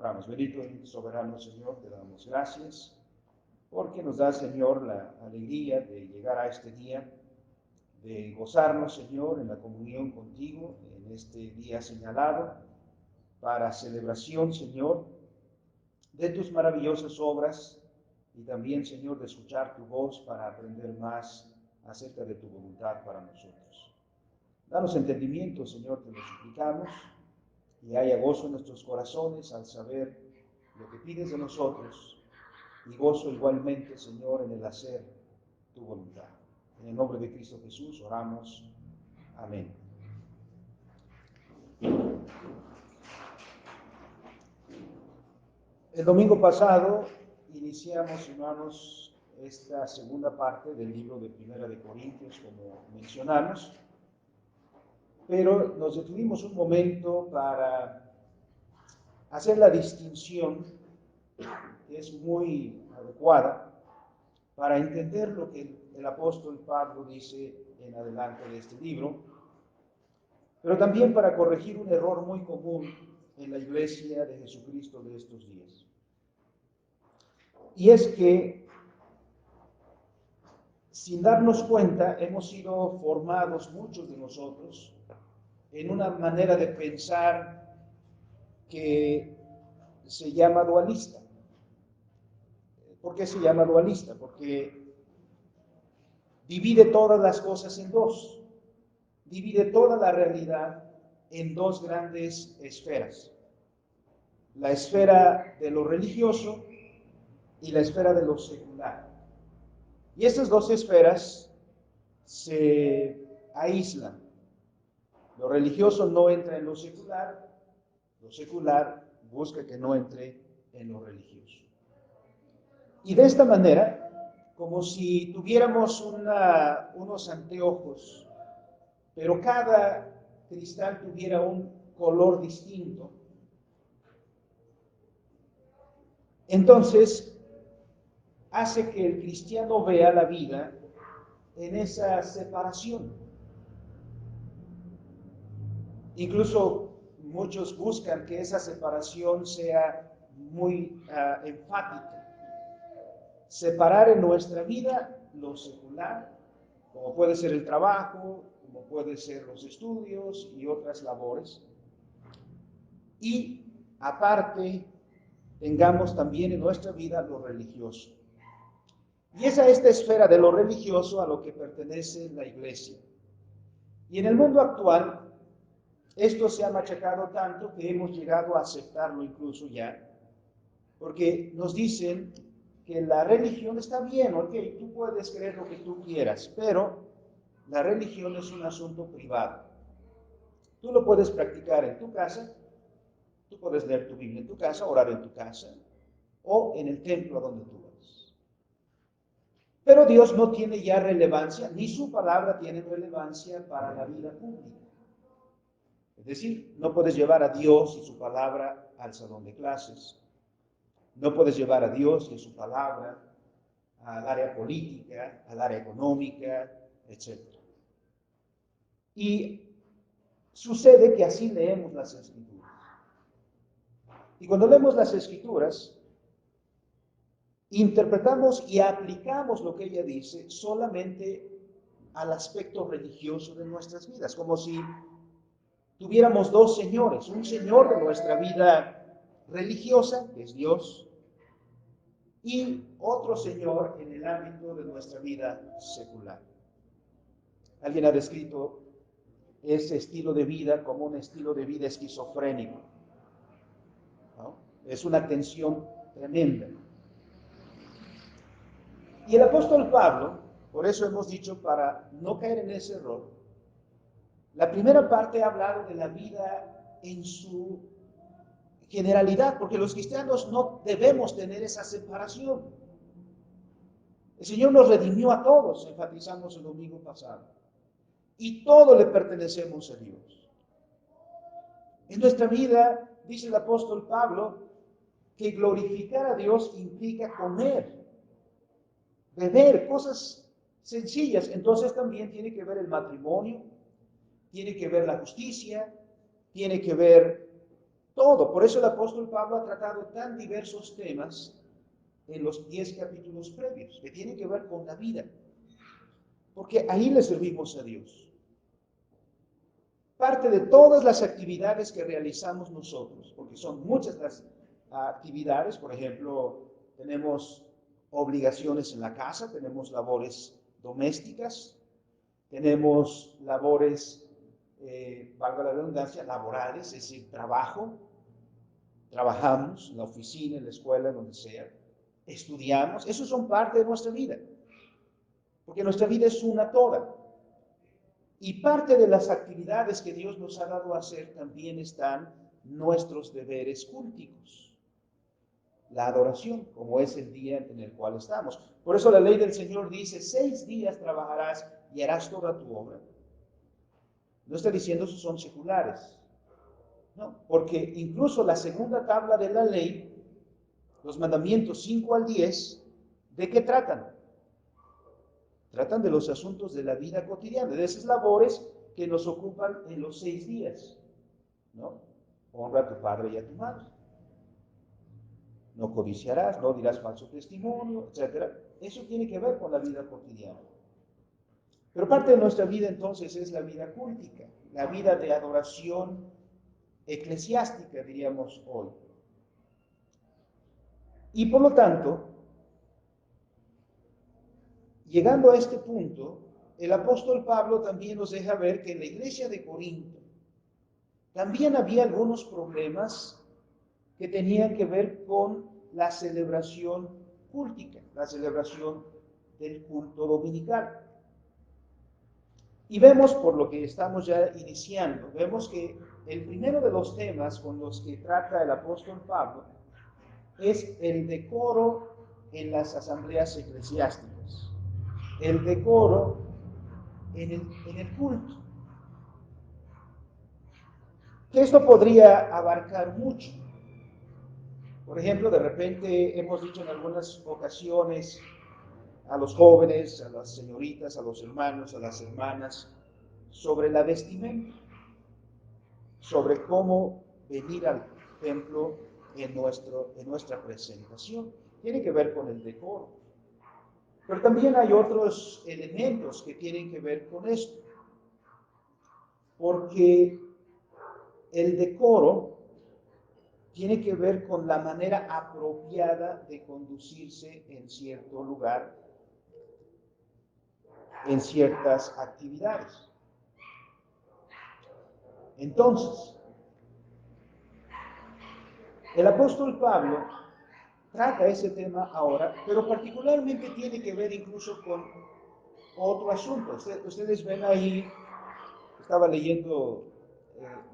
Oramos. Bendito y soberano Señor, te damos gracias porque nos da, Señor, la alegría de llegar a este día, de gozarnos, Señor, en la comunión contigo, en este día señalado, para celebración, Señor, de tus maravillosas obras y también, Señor, de escuchar tu voz para aprender más acerca de tu voluntad para nosotros. Danos entendimiento, Señor, te lo suplicamos, y haya gozo en nuestros corazones al saber lo que pides de nosotros, y gozo igualmente, Señor, en el hacer tu voluntad. En el nombre de Cristo Jesús oramos. Amén. El domingo pasado iniciamos, hermanos, esta segunda parte del libro de Primera de Corintios, como mencionamos, pero nos detuvimos un momento para hacer la distinción que es muy adecuada para entender lo que el apóstol Pablo dice en adelante de este libro, pero también para corregir un error muy común en la iglesia de Jesucristo de estos días. Y es que, sin darnos cuenta, hemos sido formados, muchos de nosotros, en una manera de pensar que se llama dualista. ¿Por qué se llama dualista? Porque divide todas las cosas en dos. Divide toda la realidad en dos grandes esferas. La esfera de lo religioso y la esfera de lo secular. Y estas dos esferas se aíslan. Lo religioso no entra en lo secular busca que no entre en lo religioso. Y de esta manera, como si tuviéramos unos anteojos, pero cada cristal tuviera un color distinto, entonces hace que el cristiano vea la vida en esa separación. Incluso muchos buscan que esa separación sea muy enfática. Separar en nuestra vida lo secular, como puede ser el trabajo, como puede ser los estudios y otras labores. Y aparte, tengamos también en nuestra vida lo religioso. Y es a esta esfera de lo religioso a lo que pertenece la iglesia. Y en el mundo actual, esto se ha machacado tanto que hemos llegado a aceptarlo incluso ya, porque nos dicen que la religión está bien, ok, tú puedes creer lo que tú quieras, pero la religión es un asunto privado. Tú lo puedes practicar en tu casa, tú puedes leer tu Biblia en tu casa, orar en tu casa, o en el templo a donde tú vas. Pero Dios no tiene ya relevancia, ni su palabra tiene relevancia para la vida pública. Es decir, no puedes llevar a Dios y su palabra al salón de clases. No puedes llevar a Dios y su palabra al área política, al área económica, etc. Y sucede que así leemos las Escrituras. Y cuando leemos las Escrituras, interpretamos y aplicamos lo que ella dice solamente al aspecto religioso de nuestras vidas, como si tuviéramos dos señores, un señor de nuestra vida religiosa, que es Dios, y otro señor en el ámbito de nuestra vida secular. Alguien ha descrito ese estilo de vida como un estilo de vida esquizofrénico, ¿no? Es una tensión tremenda. Y el apóstol Pablo, por eso hemos dicho, para no caer en ese error, la primera parte ha hablado de la vida en su generalidad, porque los cristianos no debemos tener esa separación. El Señor nos redimió a todos, enfatizamos el domingo pasado, y todo le pertenecemos a Dios. En nuestra vida, dice el apóstol Pablo, que glorificar a Dios implica comer, beber, cosas sencillas. Entonces también tiene que ver el matrimonio, tiene que ver la justicia, tiene que ver Todo. Por eso el apóstol Pablo ha tratado tan diversos temas en los 10 capítulos previos, que tienen que ver con la vida. Porque ahí le servimos a Dios. Parte de todas las actividades que realizamos nosotros, porque son muchas las actividades, por ejemplo, tenemos obligaciones en la casa, tenemos labores domésticas, tenemos labores, valga la redundancia, laborales, es decir, trabajamos en la oficina, en la escuela, donde sea, estudiamos, esos son parte de nuestra vida, porque nuestra vida es una toda. Y parte de las actividades que Dios nos ha dado a hacer también están nuestros deberes cúlticos. La adoración, como es el día en el cual estamos. Por eso la ley del Señor dice, 6 días trabajarás y harás toda tu obra. No está diciendo esos son seculares. No, porque incluso la segunda tabla de la ley, los mandamientos 5 al 10, ¿de qué tratan? Tratan de los asuntos de la vida cotidiana, de esas labores que nos ocupan en los 6 días, ¿no? Honra a tu padre y a tu madre. No codiciarás, no dirás falso testimonio, etc. Eso tiene que ver con la vida cotidiana. Pero parte de nuestra vida entonces es la vida cúltica, la vida de adoración eclesiástica, diríamos hoy. Y por lo tanto, llegando a este punto, el apóstol Pablo también nos deja ver que en la iglesia de Corinto también había algunos problemas que tenían que ver con la celebración cúltica, la celebración del culto dominical. Y vemos, por lo que estamos ya iniciando, vemos que el primero de los temas con los que trata el apóstol Pablo es el decoro en las asambleas eclesiásticas, el decoro en el culto. Que esto podría abarcar mucho. Por ejemplo, de repente hemos dicho en algunas ocasiones a los jóvenes, a las señoritas, a los hermanos, a las hermanas, sobre la vestimenta, sobre cómo venir al templo en nuestra presentación. Tiene que ver con el decoro. Pero también hay otros elementos que tienen que ver con esto. Porque el decoro tiene que ver con la manera apropiada de conducirse en cierto lugar, en ciertas actividades. Entonces, el apóstol Pablo trata ese tema ahora, pero particularmente tiene que ver incluso con otro asunto. Ustedes ven ahí, estaba leyendo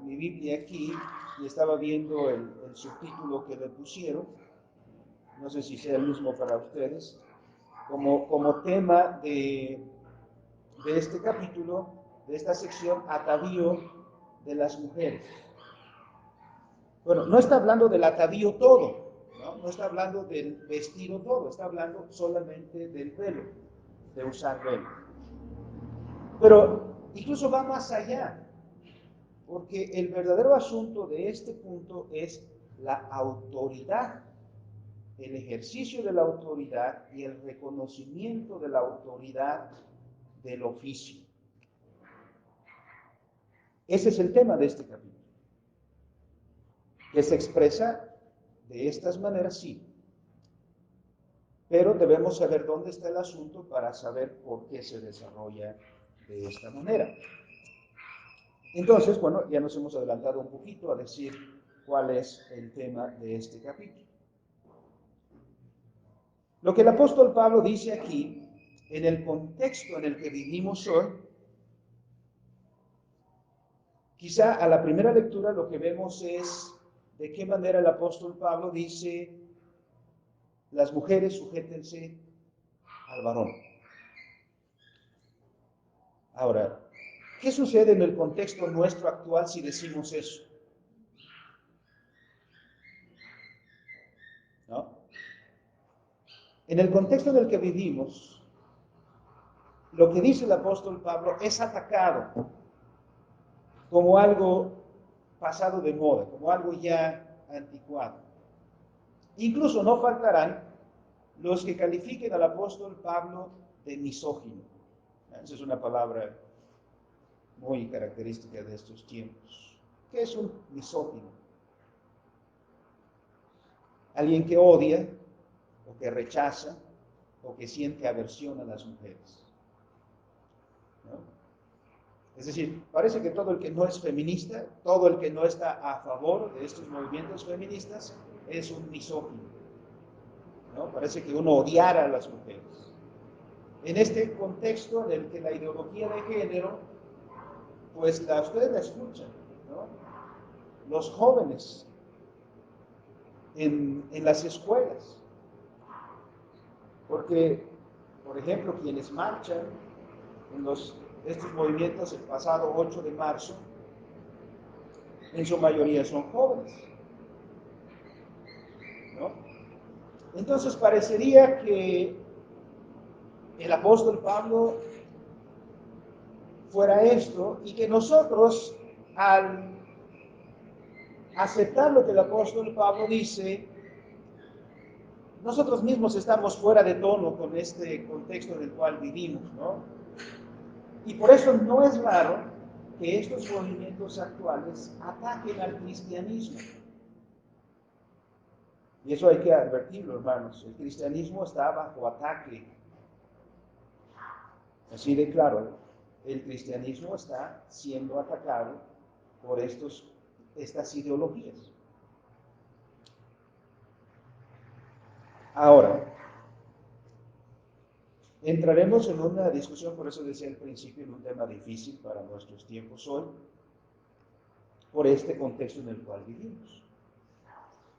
mi Biblia aquí y estaba viendo el subtítulo que le pusieron, no sé si sea el mismo para ustedes, como tema de este capítulo, de esta sección, atavío de las mujeres. Bueno, no está hablando del atavío todo, no está hablando del vestido todo, está hablando solamente del velo, de usar velo. Pero incluso va más allá, porque el verdadero asunto de este punto es la autoridad, el ejercicio de la autoridad y el reconocimiento de la autoridad del oficio. Ese es el tema de este capítulo, que se expresa de estas maneras, sí, pero debemos saber dónde está el asunto para saber por qué se desarrolla de esta manera. Entonces, bueno, ya nos hemos adelantado un poquito a decir cuál es el tema de este capítulo. Lo que el apóstol Pablo dice aquí, en el contexto en el que vivimos hoy, quizá a la primera lectura lo que vemos es de qué manera el apóstol Pablo dice, las mujeres sujétense al varón. Ahora, ¿qué sucede en el contexto nuestro actual si decimos eso? ¿No? En el contexto en el que vivimos, lo que dice el apóstol Pablo es atacado como algo pasado de moda, como algo ya anticuado. Incluso no faltarán los que califiquen al apóstol Pablo de misógino. Esa es una palabra muy característica de estos tiempos. ¿Qué es un misógino? Alguien que odia, o que rechaza, o que siente aversión a las mujeres, ¿no? Es decir, parece que todo el que no es feminista, todo el que no está a favor de estos movimientos feministas, es un misógino, ¿no? Parece que uno odiara a las mujeres. En este contexto en el que la ideología de género, pues ustedes la escuchan, ¿no? Los jóvenes en las escuelas. Porque, por ejemplo, quienes marchan en estos movimientos el pasado 8 de marzo, en su mayoría son jóvenes, ¿no? Entonces parecería que el apóstol Pablo fuera esto y que nosotros, al aceptar lo que el apóstol Pablo dice, nosotros mismos estamos fuera de tono con este contexto en el cual vivimos, ¿no? Y por eso no es raro que estos movimientos actuales ataquen al cristianismo. Y eso hay que advertirlo, hermanos. El cristianismo está bajo ataque. Así de claro, el cristianismo está siendo atacado por estas ideologías. Ahora, entraremos en una discusión, por eso decía al principio, en un tema difícil para nuestros tiempos hoy, por este contexto en el cual vivimos.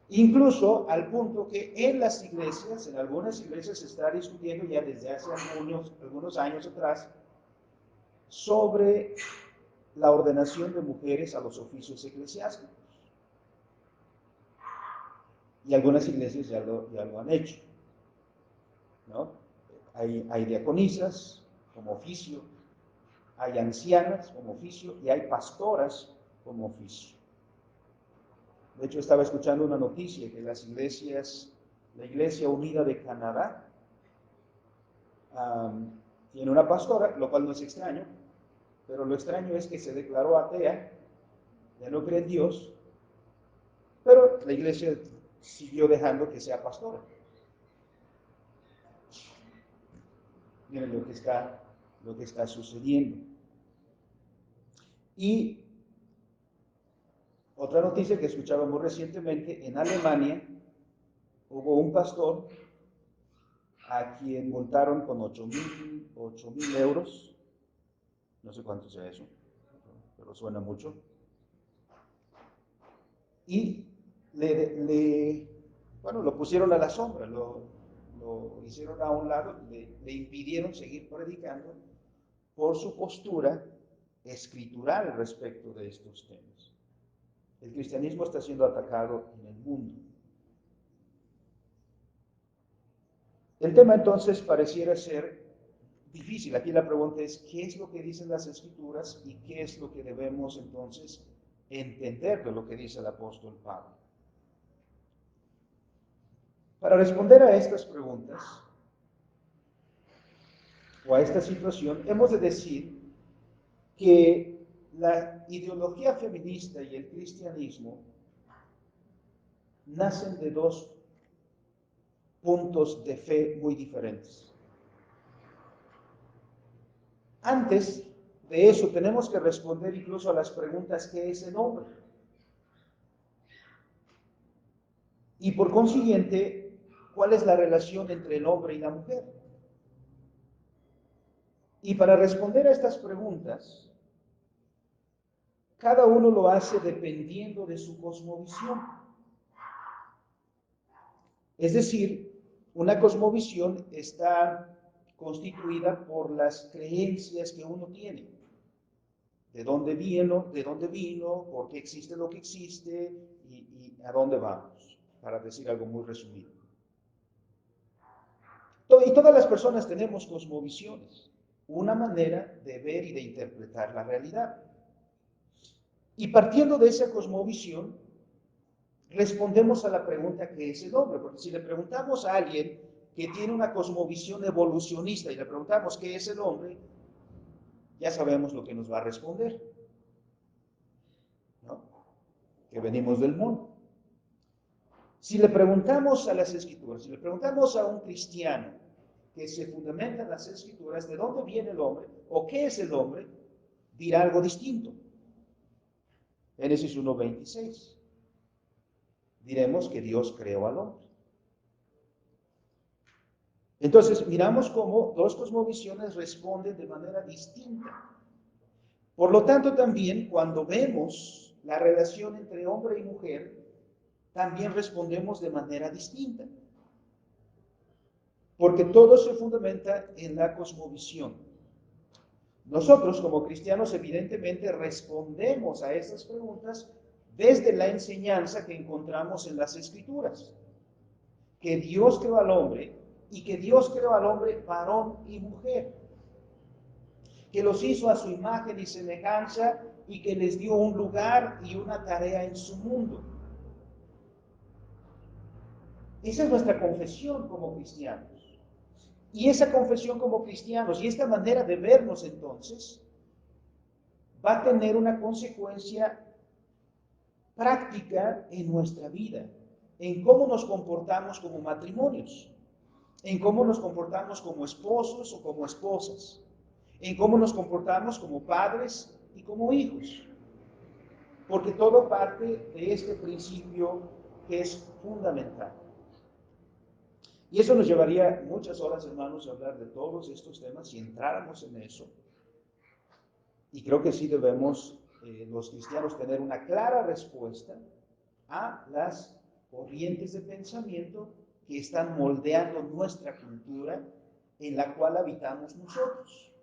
Incluso al punto que en las iglesias, en algunas iglesias se está discutiendo ya desde hace algunos años atrás sobre la ordenación de mujeres a los oficios eclesiásticos. Y algunas iglesias ya lo han hecho, ¿no? Hay diaconisas como oficio, hay ancianas como oficio y hay pastoras como oficio. De hecho, estaba escuchando una noticia que la Iglesia Unida de Canadá tiene una pastora, lo cual no es extraño, pero lo extraño es que se declaró atea, ya no cree en Dios, pero la iglesia siguió dejando que sea pastora. Miren lo que está sucediendo. Y otra noticia que escuchábamos recientemente, en Alemania hubo un pastor a quien multaron con 8,000 euros, no sé cuánto sea eso, pero suena mucho, y bueno, lo pusieron a la sombra, lo hicieron a un lado, le impidieron seguir predicando por su postura escritural respecto de estos temas. El cristianismo está siendo atacado en el mundo. El tema entonces pareciera ser difícil. Aquí la pregunta es, ¿qué es lo que dicen las Escrituras y qué es lo que debemos entonces entender de lo que dice el apóstol Pablo? Para responder a estas preguntas o a esta situación, hemos de decir que la ideología feminista y el cristianismo nacen de dos puntos de fe muy diferentes. Antes de eso tenemos que responder incluso a las preguntas: ¿qué es el hombre? Y por consiguiente, ¿cuál es la relación entre el hombre y la mujer? Y para responder a estas preguntas, cada uno lo hace dependiendo de su cosmovisión. Es decir, una cosmovisión está constituida por las creencias que uno tiene. ¿De dónde vino? ¿Por qué existe lo que existe? ¿Y a dónde vamos? Para decir algo muy resumido. Y todas las personas tenemos cosmovisiones, una manera de ver y de interpretar la realidad. Y partiendo de esa cosmovisión, respondemos a la pregunta ¿qué es el hombre? Porque si le preguntamos a alguien que tiene una cosmovisión evolucionista y le preguntamos ¿qué es el hombre? Ya sabemos lo que nos va a responder, ¿no? Que venimos del mundo. Si le preguntamos a las Escrituras, si le preguntamos a un cristiano que se fundamenta en las Escrituras, ¿de dónde viene el hombre? ¿O qué es el hombre? Dirá algo distinto. Génesis 1:26. Diremos que Dios creó al hombre. Entonces, miramos cómo dos cosmovisiones responden de manera distinta. Por lo tanto, también cuando vemos la relación entre hombre y mujer, también respondemos de manera distinta. Porque todo se fundamenta en la cosmovisión. Nosotros, como cristianos, evidentemente respondemos a esas preguntas desde la enseñanza que encontramos en las Escrituras. Que Dios creó al hombre y que Dios creó al hombre varón y mujer. Que los hizo a su imagen y semejanza y que les dio un lugar y una tarea en su mundo. Esa es nuestra confesión como cristianos. Y esa confesión como cristianos y esta manera de vernos entonces va a tener una consecuencia práctica en nuestra vida, en cómo nos comportamos como matrimonios, en cómo nos comportamos como esposos o como esposas, en cómo nos comportamos como padres y como hijos, porque todo parte de este principio que es fundamental. Y eso nos llevaría muchas horas, hermanos, a hablar de todos estos temas si entráramos en eso. Y creo que sí debemos los cristianos tener una clara respuesta a las corrientes de pensamiento que están moldeando nuestra cultura en la cual habitamos nosotros,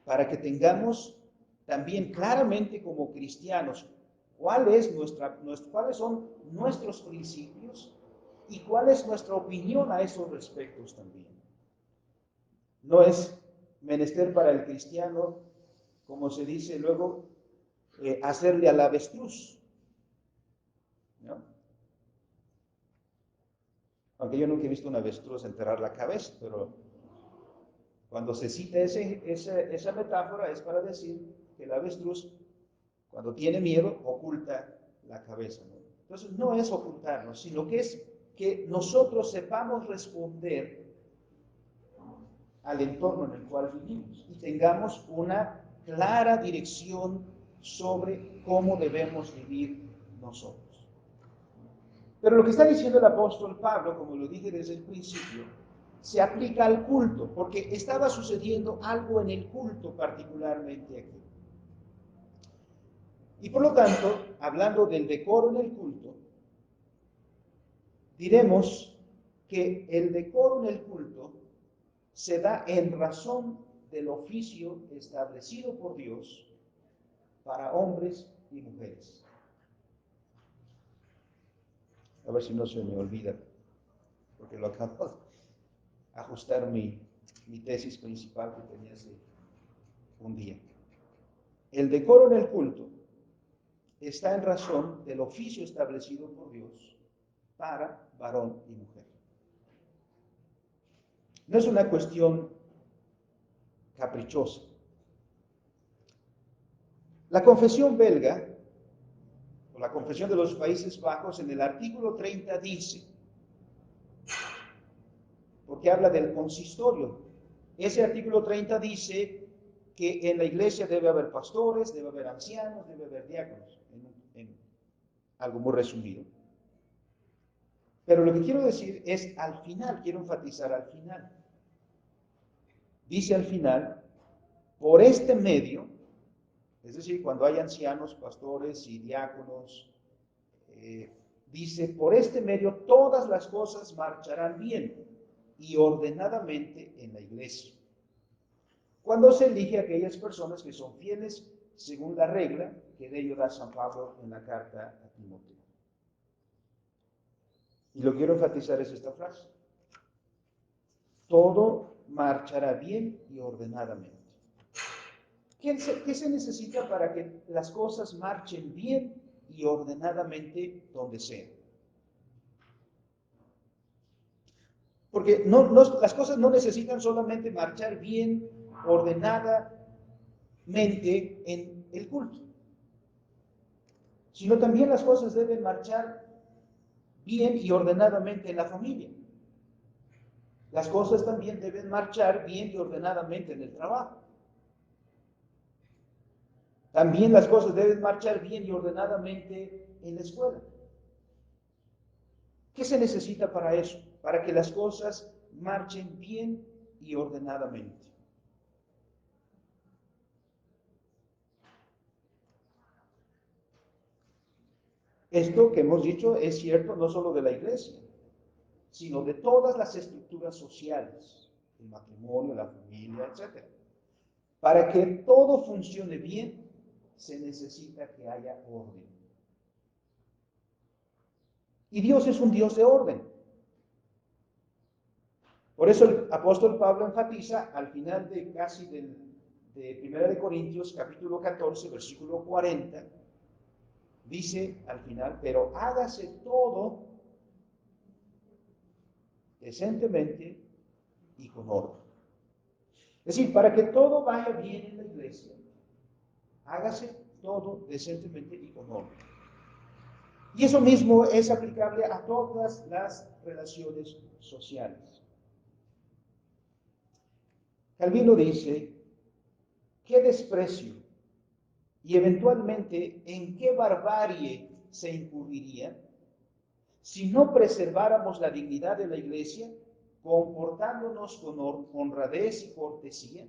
para que tengamos también claramente como cristianos cuáles son nuestros principios y cuál es nuestra opinión a esos respectos también. No es menester para el cristiano, como se dice luego, hacerle al avestruz, ¿no? Aunque yo nunca he visto un avestruz enterrar la cabeza, pero cuando se cita esa metáfora es para decir que el avestruz, cuando tiene miedo, oculta la cabeza, ¿no? Entonces no es ocultarnos, sino que es que nosotros sepamos responder al entorno en el cual vivimos y tengamos una clara dirección sobre cómo debemos vivir nosotros. Pero lo que está diciendo el apóstol Pablo, como lo dije desde el principio, se aplica al culto, porque estaba sucediendo algo en el culto particularmente aquí. Y por lo tanto, hablando del decoro en el culto, diremos que el decoro en el culto se da en razón del oficio establecido por Dios para hombres y mujeres. A ver si no se me olvida, porque lo acabo de ajustar mi tesis principal que tenía hace un día. El decoro en el culto está en razón del oficio establecido por Dios para varón y mujer. No es una cuestión caprichosa. La confesión belga, o la confesión de los Países Bajos, en el artículo 30 dice, porque habla del consistorio, ese artículo 30 dice que en la iglesia debe haber pastores, debe haber ancianos, debe haber diáconos, en algo muy resumido. Pero lo que quiero decir es al final, quiero enfatizar al final. Dice al final, por este medio, es decir, cuando hay ancianos, pastores y diáconos, dice, por este medio todas las cosas marcharán bien y ordenadamente en la iglesia. Cuando se elige a aquellas personas que son fieles según la regla que de ello da San Pablo en la carta a Timoteo. Y lo quiero enfatizar es esta frase. Todo marchará bien y ordenadamente. ¿Qué se necesita para que las cosas marchen bien y ordenadamente donde sea? Porque las cosas no necesitan solamente marchar bien, ordenadamente en el culto, sino también las cosas deben marchar bien y ordenadamente en la familia. Las cosas también deben marchar bien y ordenadamente en el trabajo. También las cosas deben marchar bien y ordenadamente en la escuela. ¿Qué se necesita para eso? Para que las cosas marchen bien y ordenadamente. Esto que hemos dicho es cierto no solo de la iglesia, sino de todas las estructuras sociales, el matrimonio, la familia, etc. Para que todo funcione bien, se necesita que haya orden. Y Dios es un Dios de orden. Por eso el apóstol Pablo enfatiza al final de casi de 1 Corintios capítulo 14, versículo 40, dice al final, pero hágase todo decentemente y con orden. Es decir, para que todo vaya bien en la iglesia, hágase todo decentemente y con orden. Y eso mismo es aplicable a todas las relaciones sociales. Calvino dice, ¿qué desprecio y eventualmente en qué barbarie se incurriría si no preserváramos la dignidad de la iglesia, comportándonos con honradez y cortesía?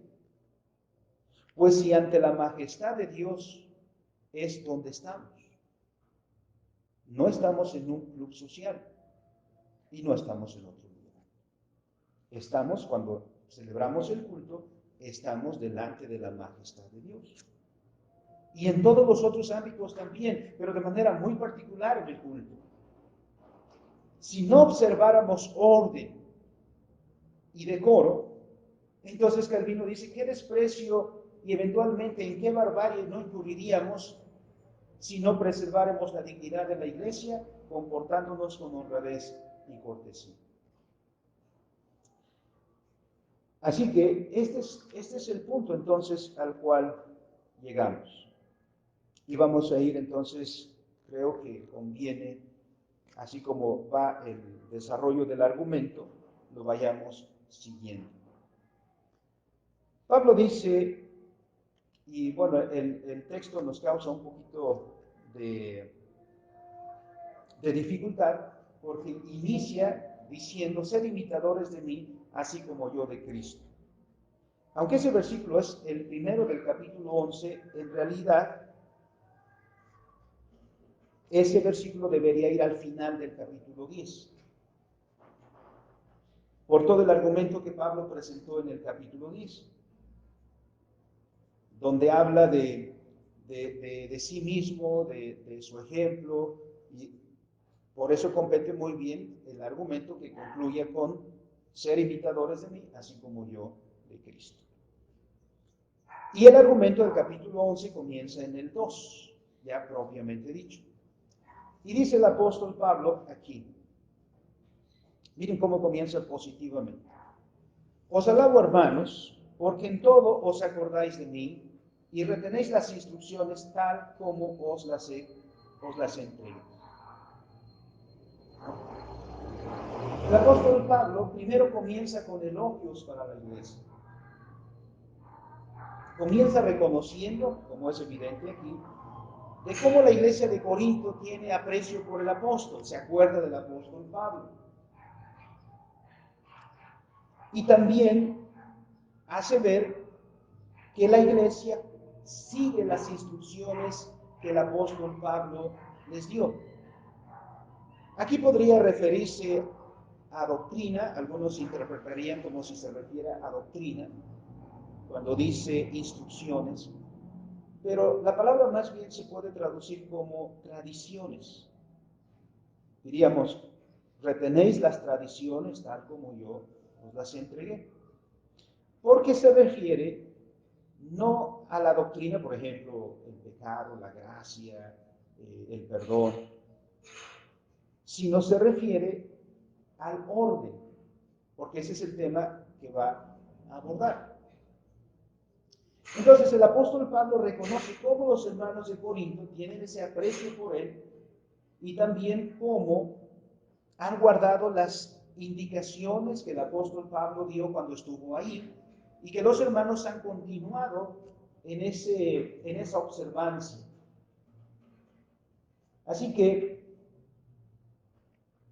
Pues si ante la majestad de Dios es donde estamos, no estamos en un club social y no estamos en otro lugar. Estamos, cuando celebramos el culto, estamos delante de la majestad de Dios. Y en todos los otros ámbitos también, pero de manera muy particular en el culto. Si no observáramos orden y decoro, entonces Calvino dice, ¿qué desprecio y eventualmente en qué barbarie no incurriríamos si no preserváramos la dignidad de la iglesia, comportándonos con honradez y cortesía? Así que este es el punto entonces al cual llegamos. Y vamos a ir entonces, creo que conviene, así como va el desarrollo del argumento, lo vayamos siguiendo. Pablo dice, y bueno, el texto nos causa un poquito de dificultad, porque inicia diciendo, sed imitadores de mí, así como yo de Cristo. Aunque ese versículo es el primero del capítulo 11, en realidad ese versículo debería ir al final del capítulo 10, por todo el argumento que Pablo presentó en el capítulo 10, donde habla de sí mismo, de su ejemplo, y por eso compete muy bien el argumento que concluye con ser imitadores de mí, así como yo de Cristo. Y el argumento del capítulo 11 comienza en el 2, ya propiamente dicho. Y dice el apóstol Pablo aquí, miren cómo comienza positivamente. Os alabo, hermanos, porque en todo os acordáis de mí y retenéis las instrucciones tal como os las entregué. El apóstol Pablo primero comienza con elogios para la iglesia. Comienza reconociendo, como es evidente aquí, de cómo la iglesia de Corinto tiene aprecio por el apóstol, se acuerda del apóstol Pablo. Y también hace ver que la iglesia sigue las instrucciones que el apóstol Pablo les dio. Aquí podría referirse a doctrina, algunos interpretarían como si se refiere a doctrina, cuando dice instrucciones, pero la palabra más bien se puede traducir como tradiciones. Diríamos, retenéis las tradiciones tal como yo os las entregué. Porque se refiere no a la doctrina, por ejemplo, el pecado, la gracia, el perdón, sino se refiere al orden, porque ese es el tema que va a abordar. Entonces el apóstol Pablo reconoce cómo los hermanos de Corinto tienen ese aprecio por él y también cómo han guardado las indicaciones que el apóstol Pablo dio cuando estuvo ahí y que los hermanos han continuado en esa observancia. Así que,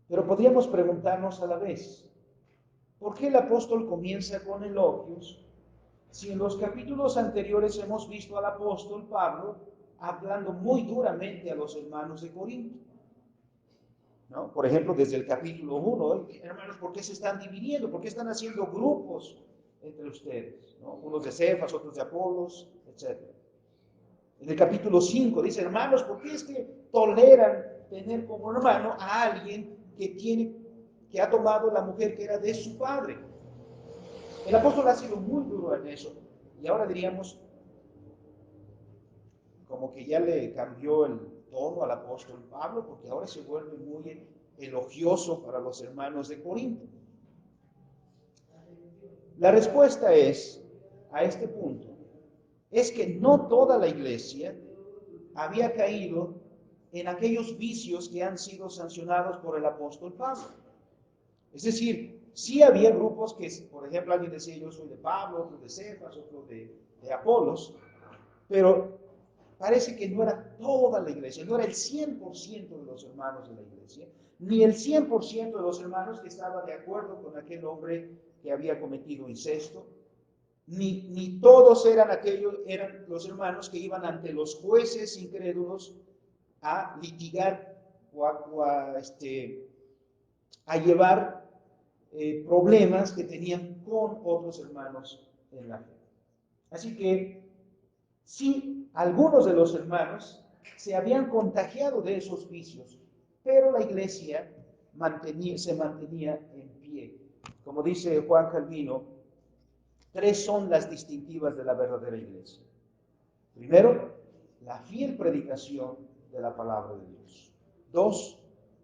pero podríamos preguntarnos a la vez, ¿por qué el apóstol comienza con elogios si en los capítulos anteriores hemos visto al apóstol Pablo hablando muy duramente a los hermanos de Corinto? ¿No? Por ejemplo, desde el capítulo 1, hermanos, ¿por qué se están dividiendo? ¿Por qué están haciendo grupos entre ustedes? ¿No? Unos de Cefas, otros de Apolos, etc. En el capítulo 5 dice, hermanos, ¿por qué es que toleran tener como hermano a alguien que ha tomado la mujer que era de su padre? El apóstol ha sido muy duro en eso. Y ahora diríamos, como que ya le cambió el tono al apóstol Pablo, porque ahora se vuelve muy elogioso para los hermanos de Corinto. La respuesta a este punto, es que no toda la iglesia había caído en aquellos vicios que han sido sancionados por el apóstol Pablo. Es decir, sí había grupos que, por ejemplo, alguien decía, yo soy de Pablo, otro de Cefas, otro de Apolos, pero parece que no era toda la iglesia, no era el 100% de los hermanos de la iglesia, ni el 100% de los hermanos que estaba de acuerdo con aquel hombre que había cometido incesto, ni todos eran los hermanos que iban ante los jueces incrédulos a litigar o a llevar problemas que tenían con otros hermanos en la fe. Así que sí, algunos de los hermanos se habían contagiado de esos vicios, pero la iglesia se mantenía en pie. Como dice Juan Calvino, 3 son las distintivas de la verdadera iglesia. Primero, la fiel predicación de la palabra de Dios. 2,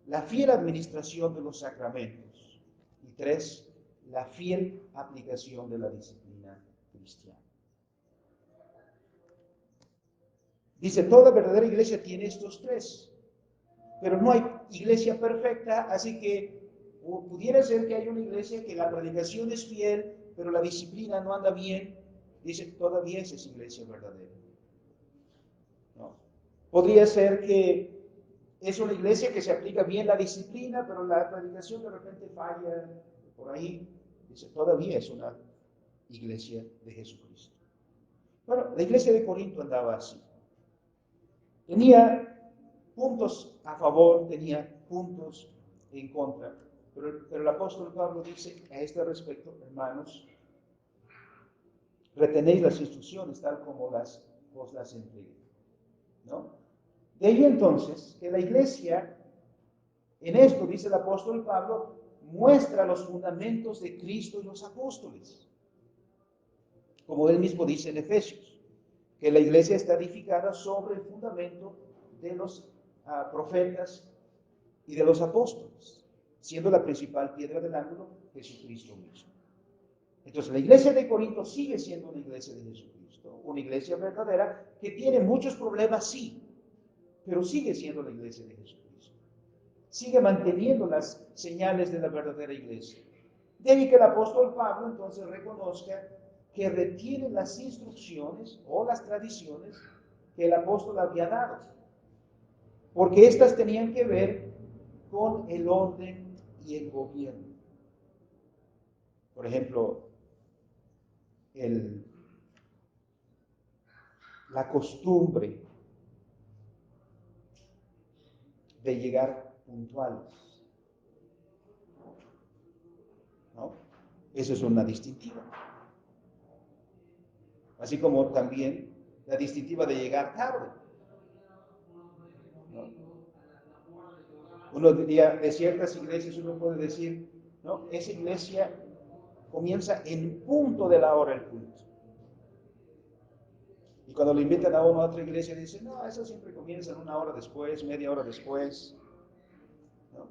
la fiel administración de los sacramentos. Y 3, la fiel aplicación de la disciplina cristiana. Dice, toda verdadera iglesia tiene estos 3, pero no hay iglesia perfecta, así que pudiera ser que haya una iglesia que la predicación es fiel, pero la disciplina no anda bien. Dice, todavía esa es iglesia verdadera. ¿No? Podría ser que es una iglesia que se aplica bien la disciplina, pero la predicación de repente falla por ahí. Dice, todavía es una iglesia de Jesucristo. Bueno, la iglesia de Corinto andaba así. Tenía puntos a favor, tenía puntos en contra. Pero el apóstol Pablo dice a este respecto, hermanos, retenéis las instrucciones tal como os las entregué. ¿No? De ahí entonces que la iglesia, en esto, dice el apóstol Pablo, muestra los fundamentos de Cristo y los apóstoles. Como él mismo dice en Efesios, que la iglesia está edificada sobre el fundamento de los profetas y de los apóstoles, siendo la principal piedra del ángulo Jesucristo mismo. Entonces la iglesia de Corinto sigue siendo una iglesia de Jesucristo, una iglesia verdadera que tiene muchos problemas, sí, pero sigue siendo la iglesia de Jesucristo. Sigue manteniendo las señales de la verdadera iglesia. De ahí que el apóstol Pablo entonces reconozca que retiene las instrucciones o las tradiciones que el apóstol había dado, porque éstas tenían que ver con el orden y el gobierno. Por ejemplo, la costumbre de llegar puntuales, ¿no? Eso es una distintiva. Así como también la distintiva de llegar tarde, ¿no? Uno diría, de ciertas iglesias uno puede decir, ¿no? Esa iglesia comienza en punto de la hora del culto. Y cuando lo invitan a uno a otra iglesia, dicen, no, eso siempre comienza una hora después, media hora después. ¿No?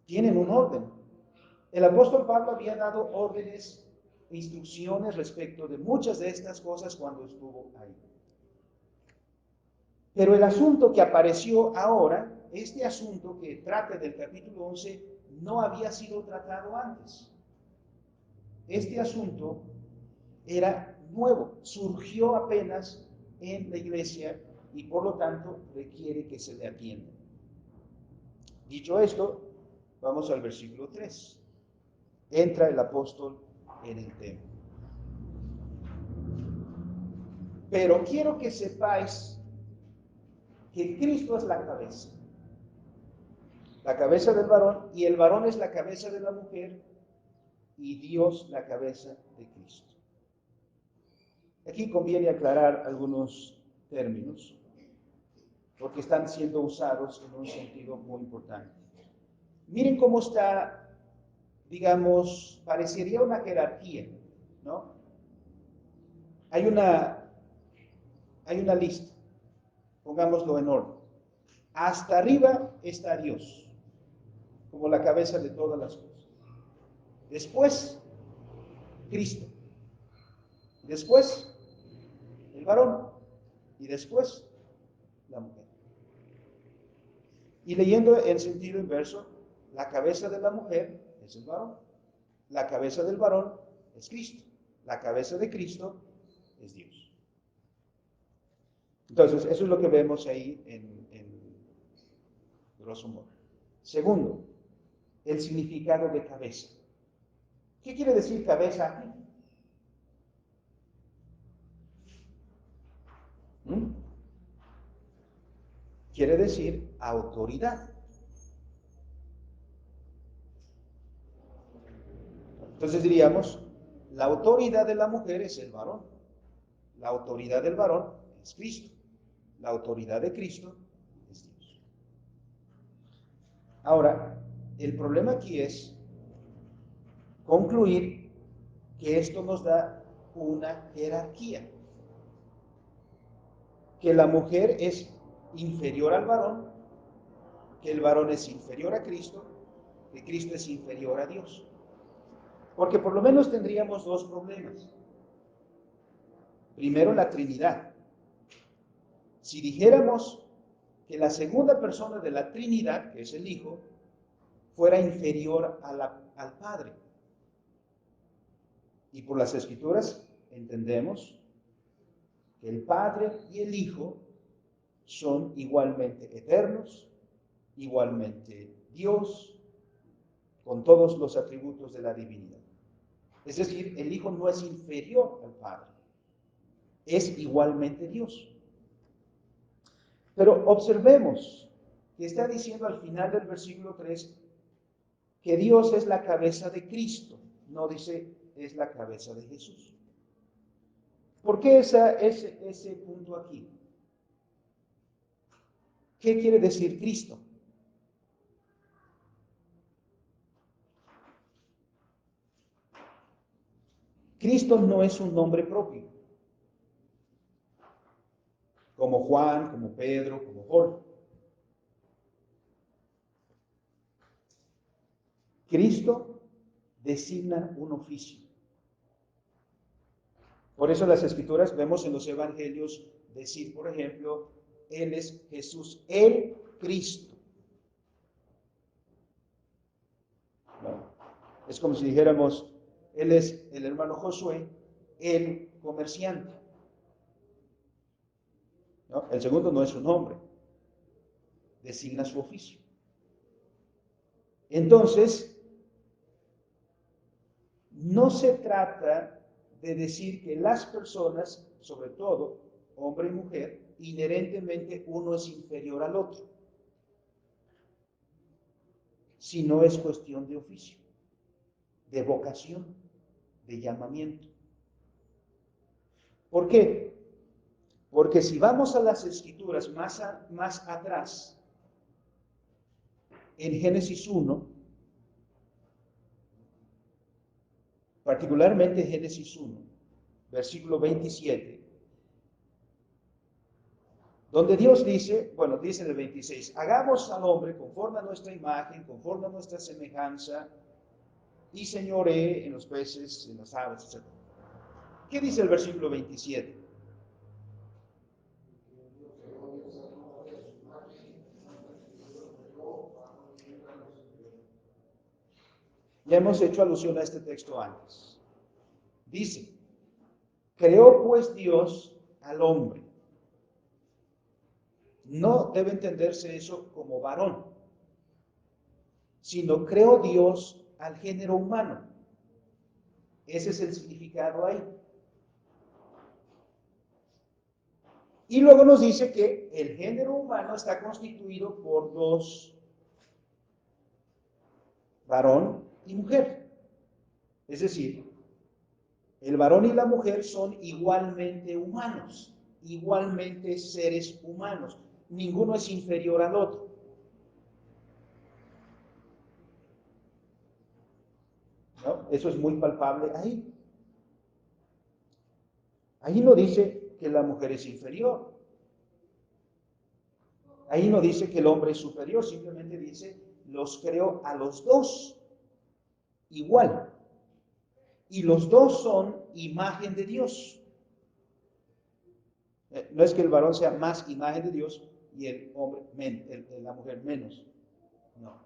Tienen un orden. El apóstol Pablo había dado órdenes e instrucciones respecto de muchas de estas cosas cuando estuvo ahí. Pero el asunto que apareció ahora, este asunto que trata del capítulo 11, no había sido tratado antes. Este asunto era nuevo, surgió apenas en la iglesia y por lo tanto requiere que se le atienda. Dicho esto, vamos al versículo 3. Entra el apóstol en el tema. Pero quiero que sepáis que Cristo es la cabeza del varón, y el varón es la cabeza de la mujer, y Dios la cabeza de Cristo. Aquí conviene aclarar algunos términos, porque están siendo usados en un sentido muy importante. Miren cómo está, digamos, parecería una jerarquía, ¿no? Hay una lista, pongámoslo en orden. Hasta arriba está Dios, como la cabeza de todas las cosas. Después, Cristo. Después, el varón. Y después, la mujer. Y leyendo en sentido inverso, la cabeza de la mujer es el varón. La cabeza del varón es Cristo. La cabeza de Cristo es Dios. Entonces, eso es lo que vemos ahí en grosso modo. Segundo, el significado de cabeza. ¿Qué quiere decir cabeza aquí? Quiere decir autoridad. Entonces diríamos, la autoridad de la mujer es el varón. La autoridad del varón es Cristo. La autoridad de Cristo es Dios. Ahora, el problema aquí es concluir que esto nos da una jerarquía. Que la mujer es inferior al varón, que el varón es inferior a Cristo, que Cristo es inferior a Dios. Porque por lo menos tendríamos dos problemas. Primero, la Trinidad. Si dijéramos que la segunda persona de la Trinidad, que es el Hijo, fuera inferior al Padre. Y por las Escrituras entendemos que el Padre y el Hijo son igualmente eternos, igualmente Dios, con todos los atributos de la divinidad. Es decir, el Hijo no es inferior al Padre, es igualmente Dios. Pero observemos que está diciendo al final del versículo 3 que Dios es la cabeza de Cristo, no dice es la cabeza de Jesús. ¿Por qué ese punto aquí? ¿Qué quiere decir Cristo? Cristo no es un nombre propio, como Juan, como Pedro, como Jorge. Cristo designa un oficio. Por eso en las Escrituras vemos en los Evangelios decir, por ejemplo, Él es Jesús, el Cristo. ¿No? Es como si dijéramos, Él es el hermano Josué, el comerciante. ¿No? El segundo no es su nombre, designa su oficio. Entonces, no se trata de decir que las personas, sobre todo hombre y mujer, inherentemente uno es inferior al otro, sino es cuestión de oficio, de vocación, de llamamiento. ¿Por qué? Porque si vamos a las Escrituras más atrás, en Génesis 1, particularmente Génesis 1, versículo 27, donde Dios dice, bueno, dice en el 26, hagamos al hombre conforme a nuestra imagen, conforme a nuestra semejanza, y señoree en los peces, en las aves, etc. ¿Qué dice el versículo 27? Ya hemos hecho alusión a este texto antes. Dice, creó pues Dios al hombre. No debe entenderse eso como varón, sino creó Dios al género humano. Ese es el significado ahí. Y luego nos dice que el género humano está constituido por dos, varón y mujer. Es decir, el varón y la mujer son igualmente humanos, igualmente seres humanos. Ninguno es inferior al otro. ¿No? Eso es muy palpable ahí. Ahí no dice que la mujer es inferior. Ahí no dice que el hombre es superior, simplemente dice, los creó a los dos igual. Y los dos son imagen de Dios. No es que el varón sea más imagen de Dios y el hombre, la mujer menos. No.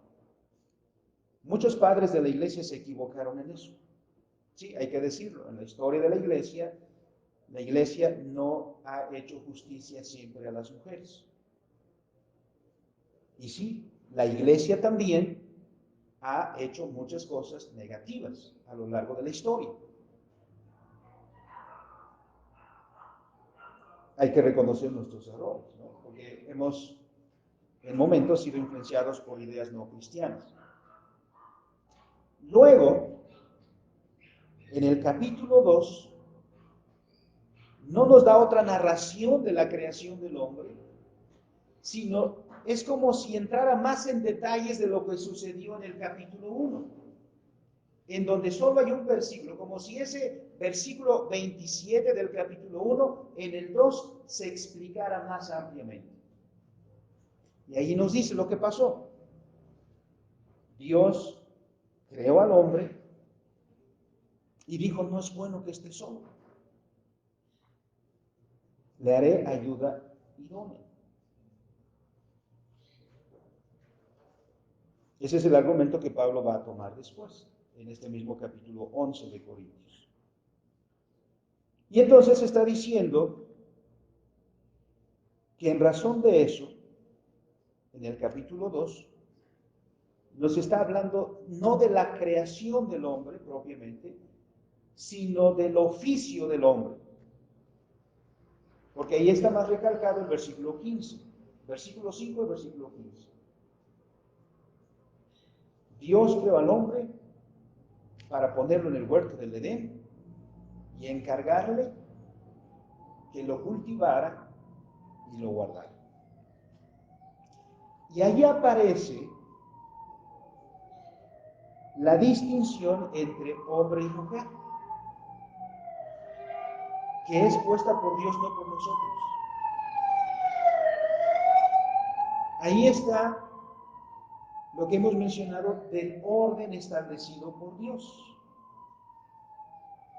Muchos padres de la iglesia se equivocaron en eso. Sí, hay que decirlo. En la historia de la iglesia no ha hecho justicia siempre a las mujeres. Y sí, la iglesia también ha hecho muchas cosas negativas a lo largo de la historia. Hay que reconocer nuestros errores, ¿no? Porque hemos en momentos sido influenciados por ideas no cristianas. Luego, en el capítulo 2, no nos da otra narración de la creación del hombre, sino es como si entrara más en detalles de lo que sucedió en el capítulo 1, en donde solo hay un versículo, como si ese versículo 27 del capítulo 1 en el 2 se explicara más ampliamente. Y ahí nos dice lo que pasó. Dios creó al hombre y dijo, no es bueno que esté solo. Le haré ayuda idónea. Ese es el argumento que Pablo va a tomar después, en este mismo capítulo 11 de Corintios. Y entonces está diciendo que en razón de eso, en el capítulo 2, nos está hablando no de la creación del hombre propiamente, sino del oficio del hombre. Porque ahí está más recalcado el versículo 15, versículo 5 y versículo 15. Dios creó al hombre para ponerlo en el huerto del Edén y encargarle que lo cultivara y lo guardara. Y ahí aparece la distinción entre hombre y mujer, que es puesta por Dios, no por nosotros. Ahí está lo que hemos mencionado del orden establecido por Dios,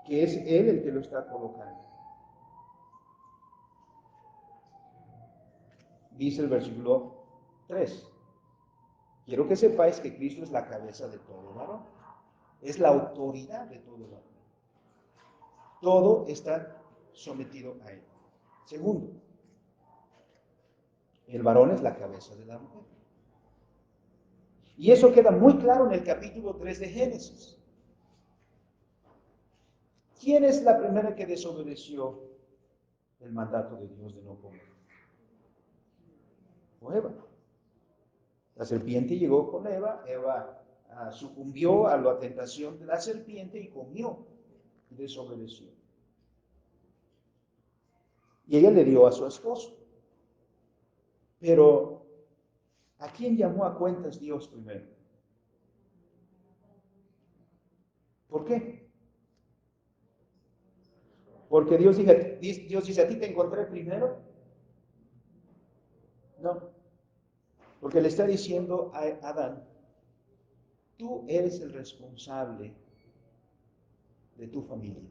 que es Él el que lo está colocando. Dice el versículo 3. Quiero que sepáis que Cristo es la cabeza de todo varón. Es la autoridad de todo varón. Todo está sometido a Él. Segundo, el varón es la cabeza de la mujer. Y eso queda muy claro en el capítulo 3 de Génesis. ¿Quién es la primera que desobedeció el mandato de Dios de no comer? Fue Eva. La serpiente llegó con Eva, Eva sucumbió a la tentación de la serpiente y comió y desobedeció. Y ella le dio a su esposo. Pero, ¿a quién llamó a cuentas Dios primero? ¿Por qué? Porque Dios dice, a ti te encontré primero. No, porque le está diciendo a Adán, tú eres el responsable de tu familia.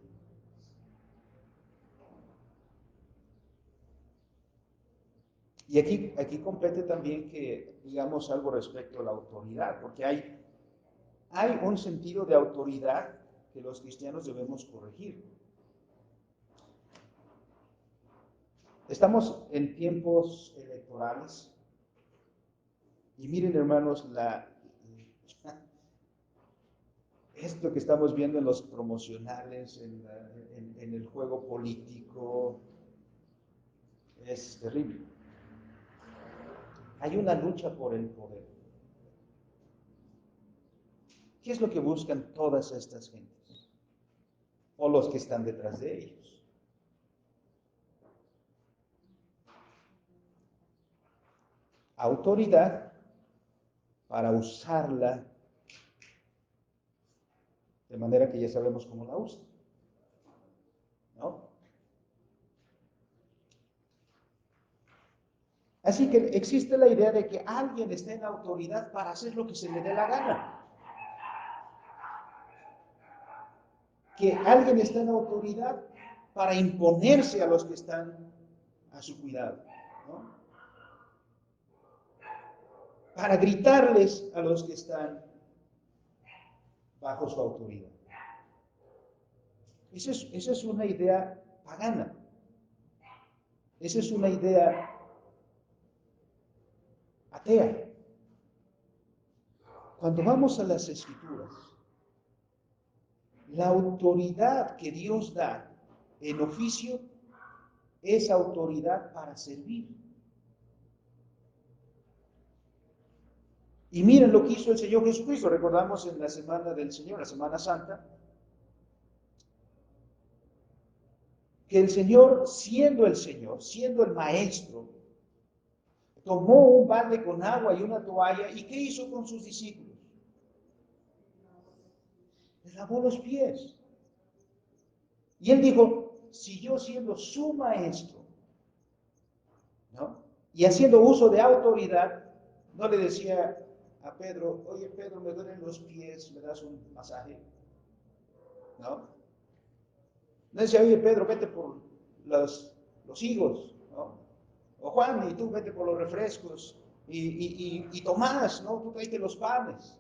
Y aquí compete también que digamos algo respecto a la autoridad, porque hay un sentido de autoridad que los cristianos debemos corregir. Estamos en tiempos electorales y miren, hermanos, esto que estamos viendo en los promocionales, en el juego político, es terrible. Hay una lucha por el poder. ¿Qué es lo que buscan todas estas gentes? O los que están detrás de ellos. Autoridad para usarla de manera que ya sabemos cómo la usan, ¿no? Así que existe la idea de que alguien está en autoridad para hacer lo que se le dé la gana. Que alguien está en autoridad para imponerse a los que están a su cuidado, ¿no? Para gritarles a los que están bajo su autoridad. Esa es una idea pagana. Esa es una idea atea. Cuando vamos a las Escrituras, la autoridad que Dios da en oficio es autoridad para servir. Y miren lo que hizo el Señor Jesucristo. Recordamos en la Semana del Señor, la Semana Santa, que el Señor, siendo el Maestro, tomó un balde con agua y una toalla, ¿y qué hizo con sus discípulos? Les lavó los pies. Y él dijo, si yo siendo su maestro, ¿no? Y haciendo uso de autoridad, no le decía a Pedro, oye Pedro, me duelen los pies, ¿me das un masaje? ¿No? No decía, oye Pedro, vete por los higos, ¿no? O Juan, y tú vete por los refrescos. Y Tomás, ¿no? Tú tráete los panes.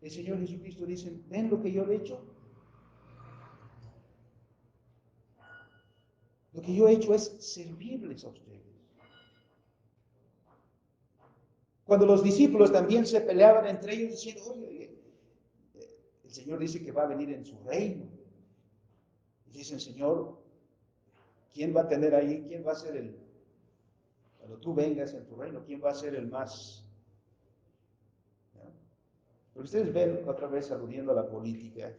El Señor Jesucristo dice, ¿ven lo que yo he hecho? Lo que yo he hecho es servirles a ustedes. Cuando los discípulos también se peleaban entre ellos diciendo, oye, el Señor dice que va a venir en su reino. Y dicen, Señor, ¿quién va a tener ahí? ¿Quién va a ser cuando tú vengas en tu reino, quién va a ser el más? ¿No? Porque ustedes ven otra vez aludiendo a la política,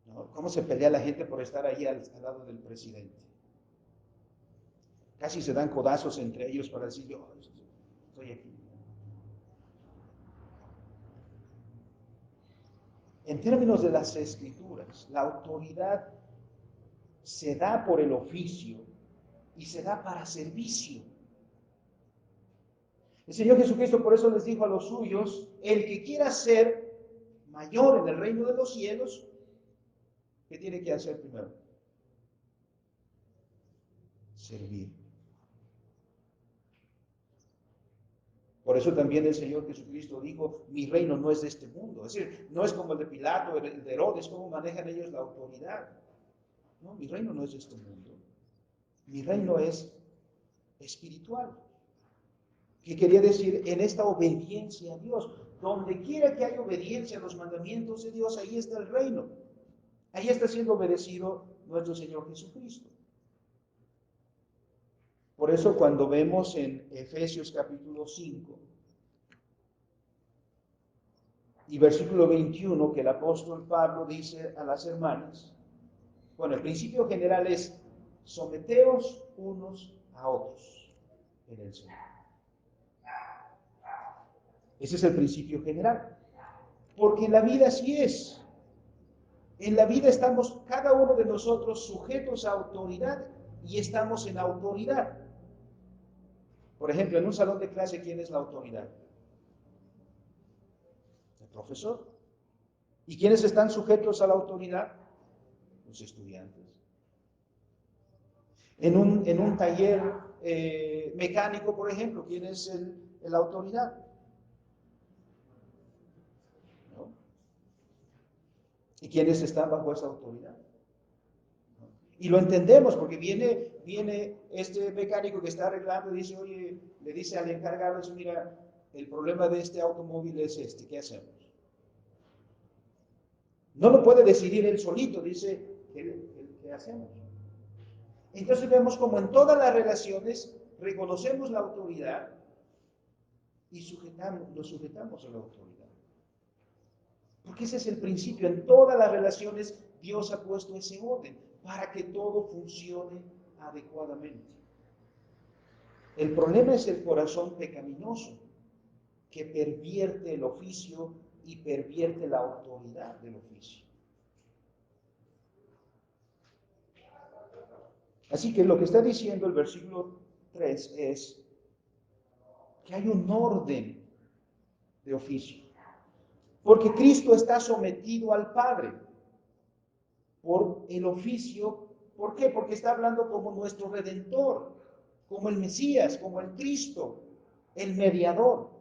¿no? Cómo se pelea la gente por estar ahí al lado del presidente. Casi se dan codazos entre ellos para decir, yo estoy aquí. En términos de las Escrituras, la autoridad se da por el oficio y se da para servicio. El Señor Jesucristo por eso les dijo a los suyos, el que quiera ser mayor en el reino de los cielos, ¿qué tiene que hacer primero? Servir. Por eso también el Señor Jesucristo dijo, mi reino no es de este mundo. Es decir, no es como el de Pilato, el de Herodes, cómo manejan ellos la autoridad. No, mi reino no es de este mundo. Mi reino es espiritual. ¿Qué quería decir? En esta obediencia a Dios. Donde quiera que haya obediencia a los mandamientos de Dios, ahí está el reino. Ahí está siendo obedecido nuestro Señor Jesucristo. Por eso cuando vemos en Efesios capítulo 5 y versículo 21 que el apóstol Pablo dice a las hermanas, bueno, el principio general es someteos unos a otros en el Señor. Ese es el principio general. Porque en la vida así es. En la vida estamos cada uno de nosotros sujetos a autoridad y estamos en autoridad. Por ejemplo, en un salón de clase, ¿quién es la autoridad? El profesor. ¿Y quiénes están sujetos a la autoridad? Los estudiantes. En un taller mecánico, por ejemplo, ¿quién es la autoridad? ¿No? ¿Y quiénes están bajo esa autoridad? ¿No? Y lo entendemos porque viene este mecánico que está arreglando y dice, oye, le dice al encargado, dice, mira, el problema de este automóvil es este, ¿qué hacemos? No lo puede decidir él solito, dice, ¿qué hacemos? Entonces vemos como en todas las relaciones reconocemos la autoridad y nos sujetamos a la autoridad. Porque ese es el principio. En todas las relaciones Dios ha puesto ese orden para que todo funcione adecuadamente. El problema es el corazón pecaminoso que pervierte el oficio y pervierte la autoridad del oficio. Así que lo que está diciendo el versículo 3 es que hay un orden de oficio. Porque Cristo está sometido al Padre por el oficio. ¿Por qué? Porque está hablando como nuestro Redentor, como el Mesías, como el Cristo, el mediador.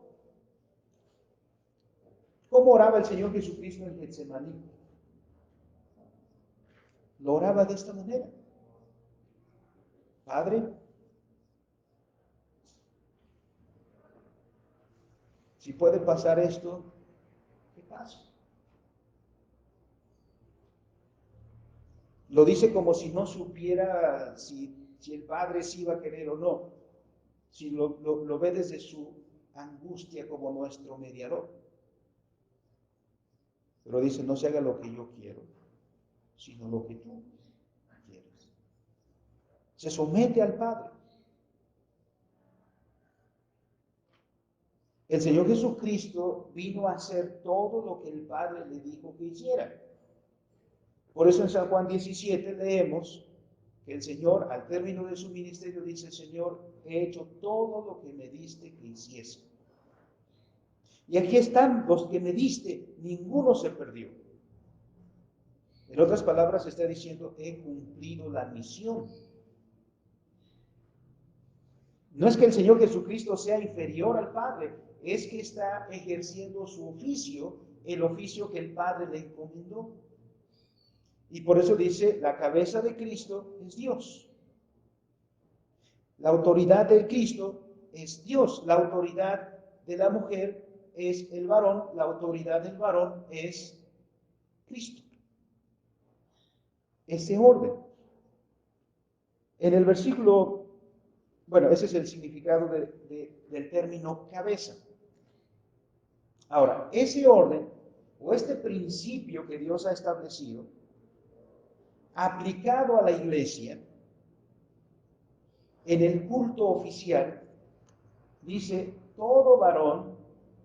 ¿Cómo oraba el Señor Jesucristo en Getsemaní? Lo oraba de esta manera. Padre, si puede pasar esto, ¿qué pasa? Lo dice como si no supiera si el Padre sí iba a querer o no. Si lo ve desde su angustia como nuestro mediador. Pero dice, no se haga lo que yo quiero, sino lo que tú quieres. Se somete al Padre. El Señor Jesucristo vino a hacer todo lo que el Padre le dijo que hiciera. Por eso en San Juan 17 leemos que el Señor, al término de su ministerio, dice, Señor, he hecho todo lo que me diste que hiciese. Y aquí están los que me diste, ninguno se perdió. En otras palabras, está diciendo, he cumplido la misión. No es que el Señor Jesucristo sea inferior al Padre, es que está ejerciendo su oficio, el oficio que el Padre le encomendó. Y por eso dice, la cabeza de Cristo es Dios. La autoridad del Cristo es Dios. La autoridad de la mujer es el varón. La autoridad del varón es Cristo. Ese orden. En el versículo, bueno, ese es el significado del término cabeza. Ahora, ese orden o este principio que Dios ha establecido, aplicado a la iglesia, en el culto oficial, dice, todo varón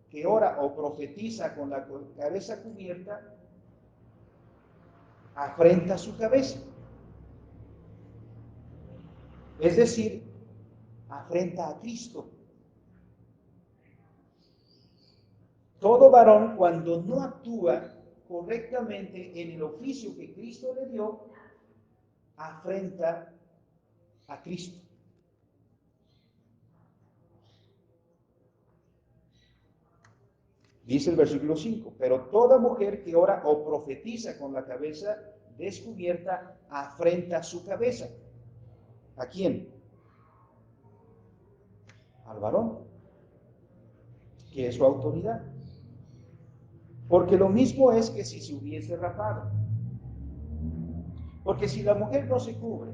que ora o profetiza con la cabeza cubierta, afrenta su cabeza. Es decir, afrenta a Cristo. Todo varón, cuando no actúa correctamente en el oficio que Cristo le dio, afrenta a Cristo. Dice el versículo 5, pero toda mujer que ora o profetiza con la cabeza descubierta afrenta su cabeza. ¿A quién? Al varón, que es su autoridad. Porque lo mismo es que si se hubiese rapado. Porque si la mujer no se cubre,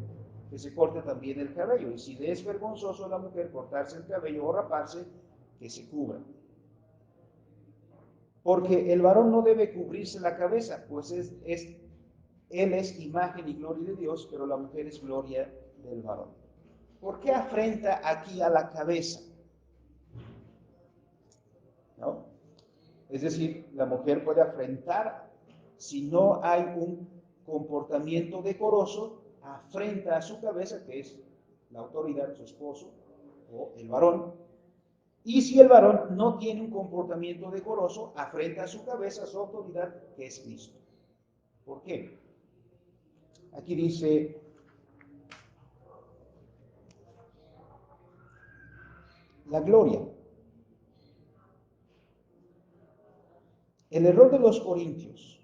que se corte también el cabello. Y si le es vergonzoso a la mujer cortarse el cabello o raparse, que se cubra. Porque el varón no debe cubrirse la cabeza, pues él es imagen y gloria de Dios, pero la mujer es gloria del varón. ¿Por qué afrenta aquí a la cabeza? ¿No? Es decir, la mujer puede afrentar si no hay un comportamiento decoroso, afrenta a su cabeza, que es la autoridad, su esposo, o el varón. Y si el varón no tiene un comportamiento decoroso, afrenta a su cabeza, a su autoridad, que es Cristo. ¿Por qué? Aquí dice, la gloria. El error de los corintios,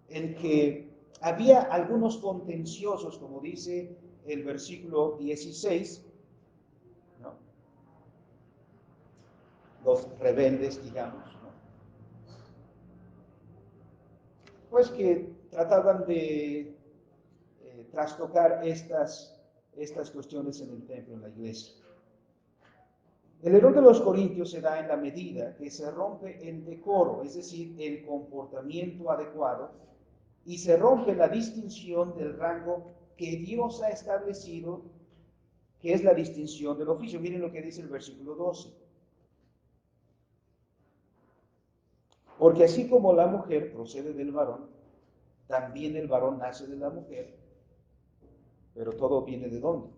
el que había algunos contenciosos, como dice el versículo 16, ¿no? Los rebeldes, digamos, ¿no? Pues que trataban de trastocar estas cuestiones en el templo, en la iglesia. El error de los corintios se da en la medida que se rompe el decoro, es decir, el comportamiento adecuado, y se rompe la distinción del rango que Dios ha establecido, que es la distinción del oficio. Miren lo que dice el versículo 12. Porque así como la mujer procede del varón, también el varón nace de la mujer, pero todo viene ¿de dónde?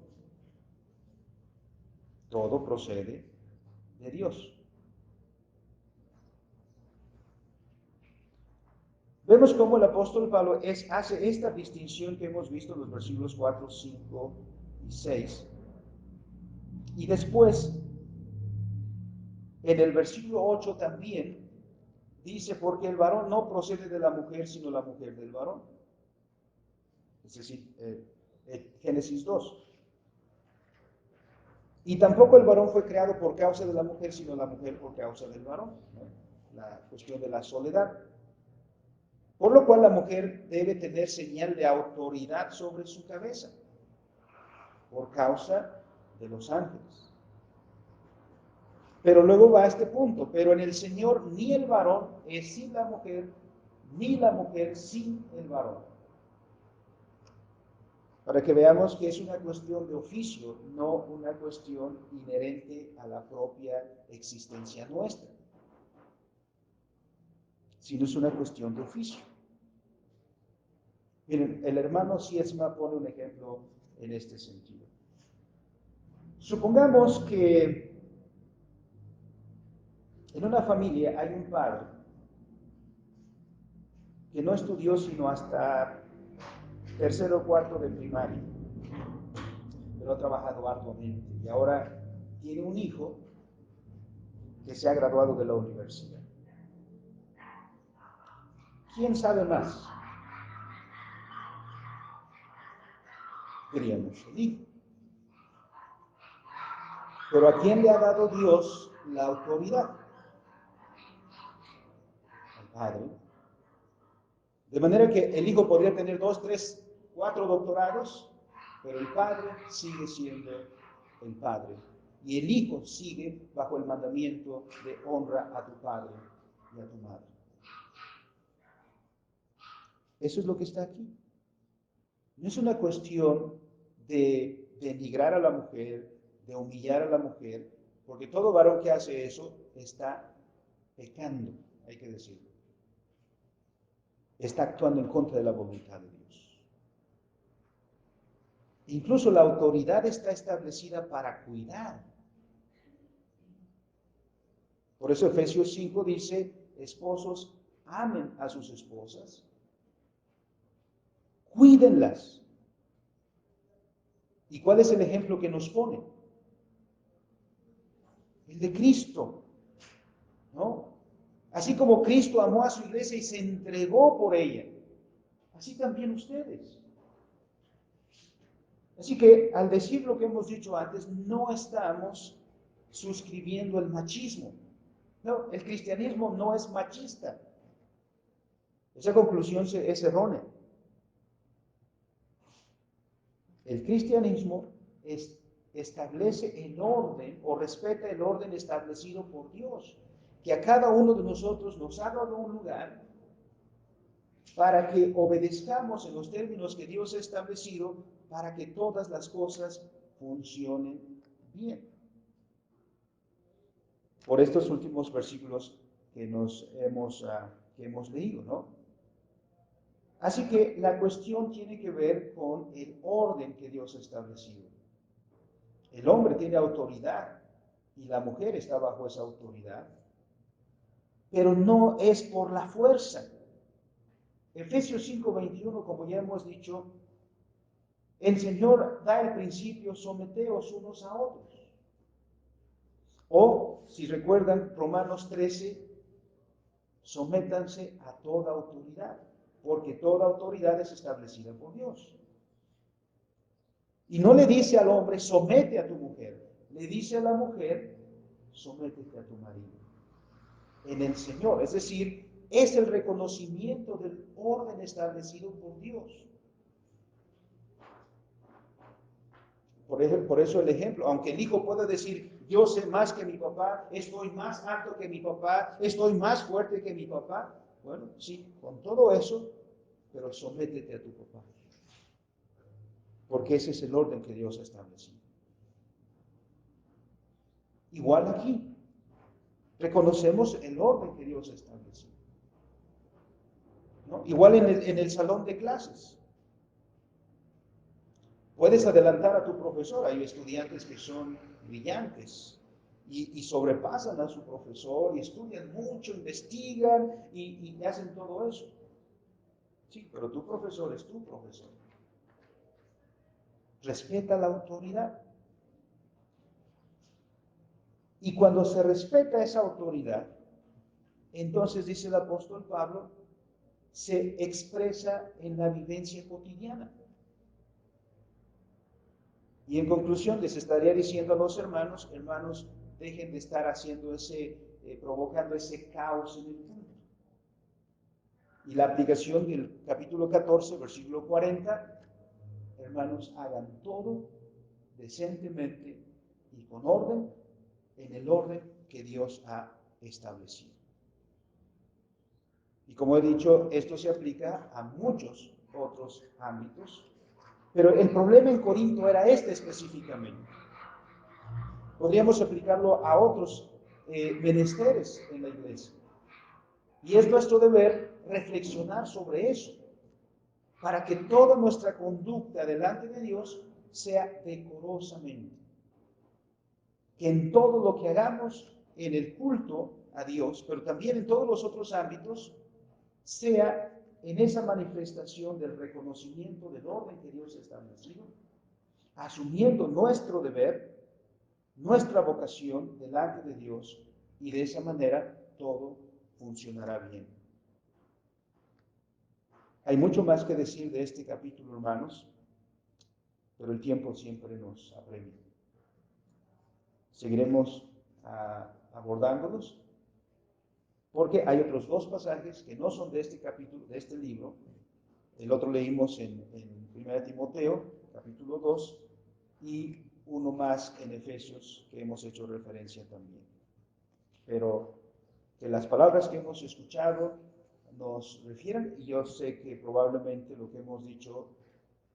Todo procede de Dios. Vemos cómo el apóstol Pablo hace esta distinción que hemos visto en los versículos 4, 5 y 6. Y después, en el versículo 8 también, dice, porque el varón no procede de la mujer, sino la mujer del varón. Es decir, Génesis 2. Y tampoco el varón fue creado por causa de la mujer, sino la mujer por causa del varón, ¿no? La cuestión de la soledad. Por lo cual la mujer debe tener señal de autoridad sobre su cabeza, por causa de los ángeles. Pero luego va a este punto, pero en el Señor ni el varón es sin la mujer, ni la mujer sin el varón. Para que veamos que es una cuestión de oficio, no una cuestión inherente a la propia existencia nuestra, sino es una cuestión de oficio. Miren, el hermano Siesma pone un ejemplo en este sentido. Supongamos que en una familia hay un padre que no estudió sino hasta tercero o cuarto de primaria, pero ha trabajado arduamente y ahora tiene un hijo que se ha graduado de la universidad. ¿Quién sabe más? Diríamos el hijo. Pero ¿a quién le ha dado Dios la autoridad? Al Padre. De manera que el hijo podría tener 2, 3, 4 doctorados, pero el Padre sigue siendo el Padre. Y el hijo sigue bajo el mandamiento de honra a tu padre y a tu madre. Eso es lo que está aquí. No es una cuestión de denigrar a la mujer, de humillar a la mujer, porque todo varón que hace eso está pecando, hay que decirlo. Está actuando en contra de la voluntad de Dios. Incluso la autoridad está establecida para cuidar. Por eso Efesios 5 dice, esposos, amen a sus esposas, cuídenlas. ¿Y cuál es el ejemplo que nos pone? El de Cristo, ¿no? Así como Cristo amó a su iglesia y se entregó por ella, así también ustedes. Así que al decir lo que hemos dicho antes, no estamos suscribiendo el machismo. No, el cristianismo no es machista. Esa conclusión es errónea. El cristianismo establece el orden o respeta el orden establecido por Dios, que a cada uno de nosotros nos ha dado un lugar para que obedezcamos en los términos que Dios ha establecido para que todas las cosas funcionen bien. Por estos últimos versículos que hemos leído, ¿no? Así que la cuestión tiene que ver con el orden que Dios ha establecido. El hombre tiene autoridad y la mujer está bajo esa autoridad, pero no es por la fuerza. Efesios 5:21, como ya hemos dicho, el Señor da el principio: someteos unos a otros. O, si recuerdan, Romanos 13, sométanse a toda autoridad, porque toda autoridad es establecida por Dios. Y no le dice al hombre, somete a tu mujer, le dice a la mujer, sométete a tu marido en el Señor. Es decir, es el reconocimiento del orden establecido por Dios. Por eso el ejemplo, aunque el hijo pueda decir, yo sé más que mi papá, estoy más alto que mi papá, estoy más fuerte que mi papá. Bueno, sí, con todo eso, pero sométete a tu papá. Porque ese es el orden que Dios ha establecido. Igual aquí, reconocemos el orden que Dios ha establecido, ¿no? Igual en el salón de clases. Puedes adelantar a tu profesor. Hay estudiantes que son brillantes y sobrepasan a su profesor y estudian mucho, investigan y hacen todo eso. Sí, pero tu profesor es tu profesor. Respeta la autoridad. Y cuando se respeta esa autoridad, entonces, dice el apóstol Pablo, se expresa en la vivencia cotidiana. Y en conclusión, les estaría diciendo a los hermanos, dejen de estar haciendo provocando ese caos en el culto. Y la aplicación del capítulo 14, versículo 40, hermanos, hagan todo decentemente y con orden, en el orden que Dios ha establecido. Y como he dicho, esto se aplica a muchos otros ámbitos, pero el problema en Corinto era este específicamente. Podríamos aplicarlo a otros menesteres en la iglesia. Y es nuestro deber reflexionar sobre eso, para que toda nuestra conducta delante de Dios sea decorosamente. Que en todo lo que hagamos en el culto a Dios, pero también en todos los otros ámbitos, sea en esa manifestación del reconocimiento del orden que Dios ha establecido, asumiendo nuestro deber, nuestra vocación delante de Dios, y de esa manera todo funcionará bien. Hay mucho más que decir de este capítulo, hermanos, pero el tiempo siempre nos apremia. Seguiremos abordándolos, porque hay otros dos pasajes que no son de este capítulo, de este libro. El otro leímos en 1 Timoteo, capítulo 2, y uno más en Efesios, que hemos hecho referencia también. Pero que las palabras que hemos escuchado nos refieran, y yo sé que probablemente lo que hemos dicho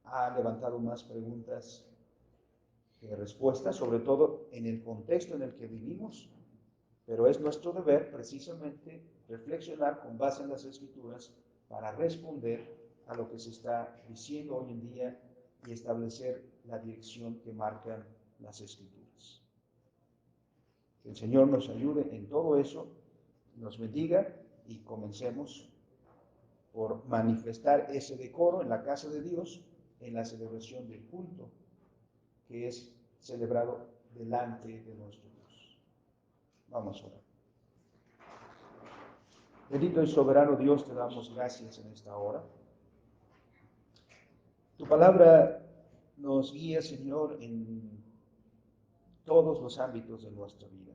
ha levantado más preguntas que respuestas, sobre todo en el contexto en el que vivimos, pero es nuestro deber precisamente reflexionar con base en las Escrituras para responder a lo que se está diciendo hoy en día y establecer la dirección que marcan las Escrituras. Que el Señor nos ayude en todo eso, nos bendiga, y comencemos por manifestar ese decoro en la casa de Dios, en la celebración del culto, que es celebrado delante de nuestro Dios. Vamos a orar. Bendito y soberano Dios, te damos gracias en esta hora. Tu palabra nos guía, Señor, en todos los ámbitos de nuestra vida.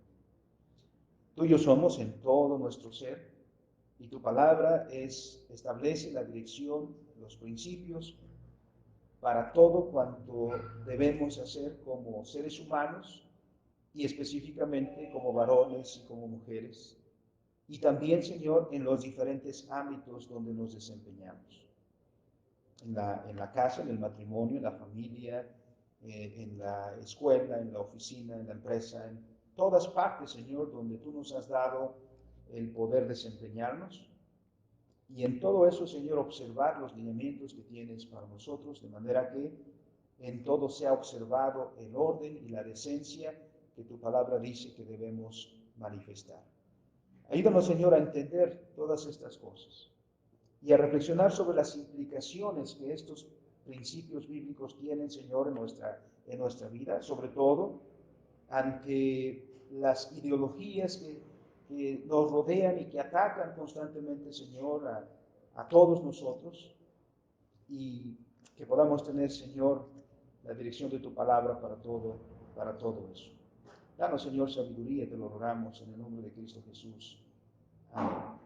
Tuyos somos en todo nuestro ser, y tu palabra establece la dirección, los principios para todo cuanto debemos hacer como seres humanos, y específicamente como varones y como mujeres, y también, Señor, en los diferentes ámbitos donde nos desempeñamos. En la casa, en el matrimonio, en la familia, en la escuela, en la oficina, en la empresa, en todas partes, Señor, donde tú nos has dado el poder desempeñarnos. Y en todo eso, Señor, observar los lineamientos que tienes para nosotros, de manera que en todo sea observado el orden y la decencia que tu palabra dice que debemos manifestar. Ayúdanos, Señor, a entender todas estas cosas y a reflexionar sobre las implicaciones que estos principios bíblicos tienen, Señor, en nuestra vida, sobre todo ante las ideologías que nos rodean y que atacan constantemente, Señor, a todos nosotros, y que podamos tener, Señor, la dirección de tu palabra para todo eso. Danos, Señor, sabiduría, te lo rogamos en el nombre de Cristo Jesús. Amén.